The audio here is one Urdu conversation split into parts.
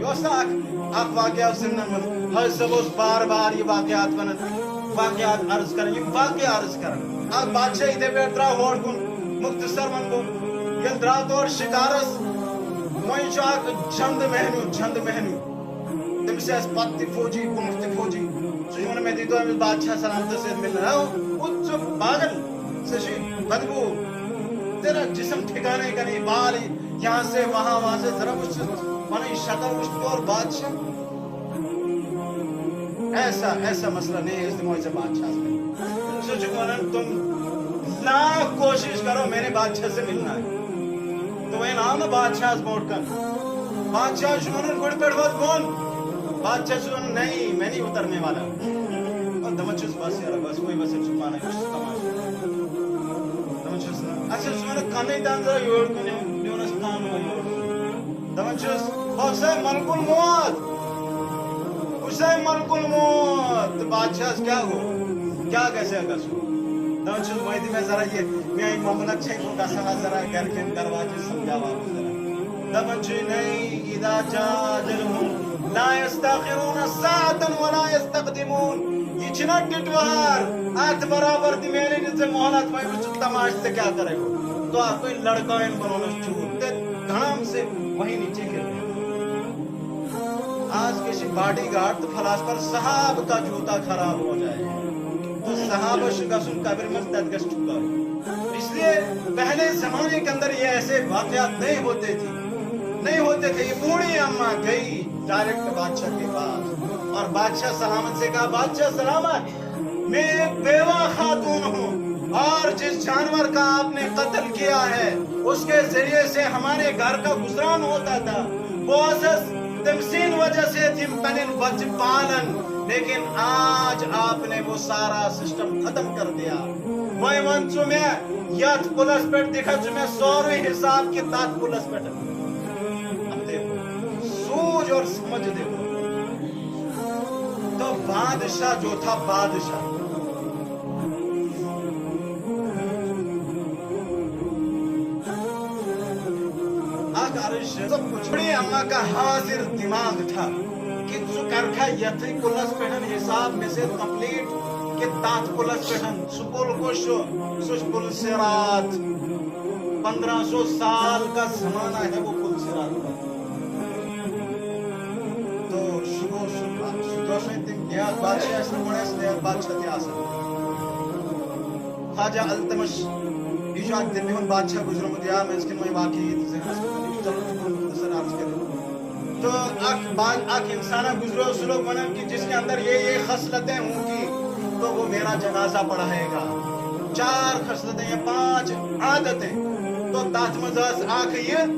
یہ اخ واقعہ زمن من حضرت صاحب بار بار یہ واقعات ونان واقعات عرض کران یہ واقعہ عرض کران اخ بادشاہ اتھے پہ درا ہور کن مختصر ون گو یل درا تور شکارس وہیں چند مہنو تمس پتہ تہ فوجی برونٹ تہ فوجی سہ میں دیتو امس بادشاہ سلامت سے ملنا پاگل سہ بدبو تیرا جسم ٹھکانے کا نہیں بال یہاں سے وہاں سے ذرا وچ پنن شکل وچ اور بادشاہ ایسا مسئلہ نہیں ہے اس دماغ سے بادشاہ سے سہ تم لاکھ کوشش کرو میرے بادشاہ سے ملنا ہے تو وہ نام نا بادشاہ بوٹ کن بادشاہ شمن گڑ پیڑ بہت کون بادشاہ شمن نہیں میں نہیں اترنے والا اور دمچس بس یار بس کوئی بس چھپانا ہے کچھ تماشا دمچس اچھا شمن کانے دان ذرا یوڑ کنیو دیونس کان ہو یوڑ دمچس حسین ملک الموت حسین ملک الموت بادشاہ کیا ہو کیا کیسے گسو دمچس وہی میں ذرا یہ میں محمد چھے کو گسا ذرا گھر کے دروازے سمجھاوا دمچ نہیں اذا جاء اجلهم لا يستاخرون ساعة ولا يستقدمون یہ چھنا ٹٹوار آت برابر دی میرے جیسے محلت میں کچھ تماش سے کیا کرے گا تو آپ کوئی لڑکا ان بنونا چھوٹتے دھام سے وہی نیچے گر گئے آج کسی باڈی گارڈ تو فلاس پر صحاب کا جوتا خراب ہو جائے تو صحابہ شکسن قبر میں تدگش چکا ہے اس لیے پہلے زمانے کے اندر یہ ایسے واقعات نہیں ہوتے تھے یہ بوڑھی اماں گئی ڈائریکٹ بادشاہ کے پاس اور بادشاہ سلامت سے کہا بادشاہ سلامت میں ایک بیوہ خاتون ہوں اور جس جانور کا آپ نے قتل کیا ہے اس کے ذریعے سے ہمارے گھر کا گزران ہوتا تھا بوسس تمسین وجہ سے تم پنن بچ پالن لیکن آج آپ نے وہ سارا سسٹم ختم کر دیا وہ منچو میں یت پلس پیٹ دکھا جو میں سوری حساب کی تات پلس پیٹ اب دیکھو سوچ اور سمجھ دیکھو تو بادشاہ جو تھا بادشاہ سب کچھ بڑی اماں کا حاضر دماغ تھا کہ سو کرکھا یتھے پلس پیٹن حساب میں سے کمپلیٹ کہ تات پلس پیٹن سکول کو سوچ پل سرات 1500 سال کا زمانہ ہے وہ پل سرات کا تو شکو تم نیاز بادشاہ اس نے بڑے نیاز بادشاہ تھی آسان خواجہ التمش ایجاد دنیون بادشاہ گزروں مدیا میں اس کے نوئی واقعی تو اک انسانہ گزرو سلوک منم کی جس کے اندر یہ خصلتیں ہوں گی تو وہ میرا جنازہ پڑھائے گا 4 خصلتیں یا 5 عادتیں تو تاتمزاز آنکھ یہ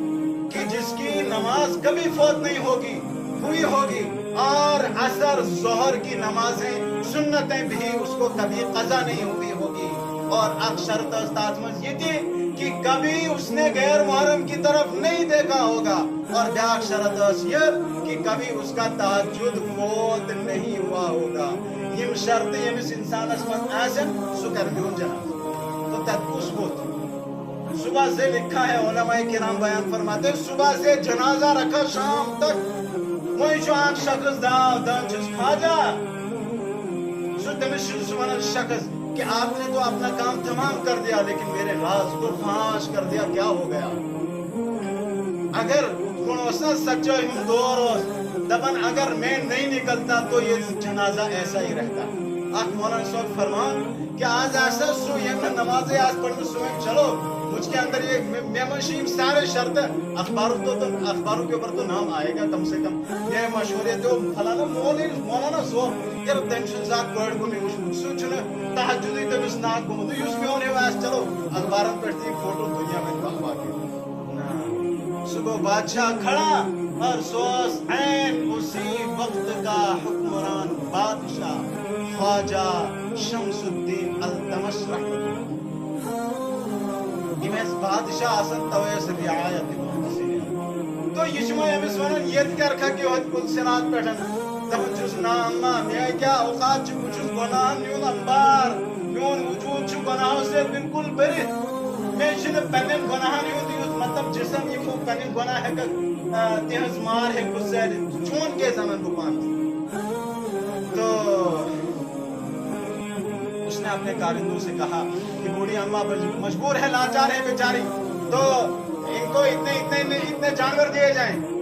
کہ جس کی نماز کبھی فوت نہیں ہوگی اور عصر ظہر کی نمازیں سنتیں بھی اس کو کبھی قضا نہیں ہوگی اور اکثر تاتمز یہ تھی کہ کبھی اس نے غیر محرم کی طرف نہیں دیکھا ہوگا اور بیاک شرط یہ کہ کبھی اس کا تہجد فوت نہیں ہوا ہوگا یم شرط یم اس انسان اسمت آسن سکر بیون جناز تو تدکوس بوت صبح سے لکھا ہے علماء کرام بیان فرماتے صبح سے جنازہ رکھا شام تک وہی جو آنکھ شخص دان چیز خواجہ سو تمہیں سوانا شخص کہ آپ نے تو اپنا کام تمام کر دیا لیکن میرے راز کو فاش کر دیا کیا ہو گیا اگر کنوسا سچا ہم دور دبن اگر میں نہیں نکلتا تو یہ جنازہ ایسا ہی رہتا آج مولانا صاحب فرمان کہ آج ایسا سو یہ میں نمازیں آج پڑھنے سوئیں چلو مجھ کے اندر یہ میمنشیم سارے شرط ہے اخباروں کے اوپر تو نام آئے گا کم سے کم یہ مشہور ہے تو فلانا مولانا صاحب یہ ٹینشن زیادہ پڑھ کو نہیں سوچنے تحجدی تمس ناک گمت یس میون ہے چلو اخبارن پہ فوٹو دنیا میں بخوا کے صبح بادشاہ کھڑا اور سوس عین اسی وقت کا حکمران بادشاہ خواجہ شمس الدین التمش رحمۃ اللہ بادشاہ آسن تویس رعایت تو یہ شما امس ونان یت کرکھا کہ ہوت کل سرات پیٹھن دپن چھس نا اما میں کیا اوقات چھ بچس گناہ نیون انبار میون وجود چھ گناہوں سے بالکل برت میں چھن پنن گناہ نیون دیوت مطلب جسم یہ پنن گناہ ہے تہذ مار ہے گزر چون کے زمن بپان. تو اس نے اپنے کارندوں سے کہا کہ بوڑھی اماں مجبور ہے، لاچار ہے بیچاری، تو ان کو اتنے جانور دیے جائیں.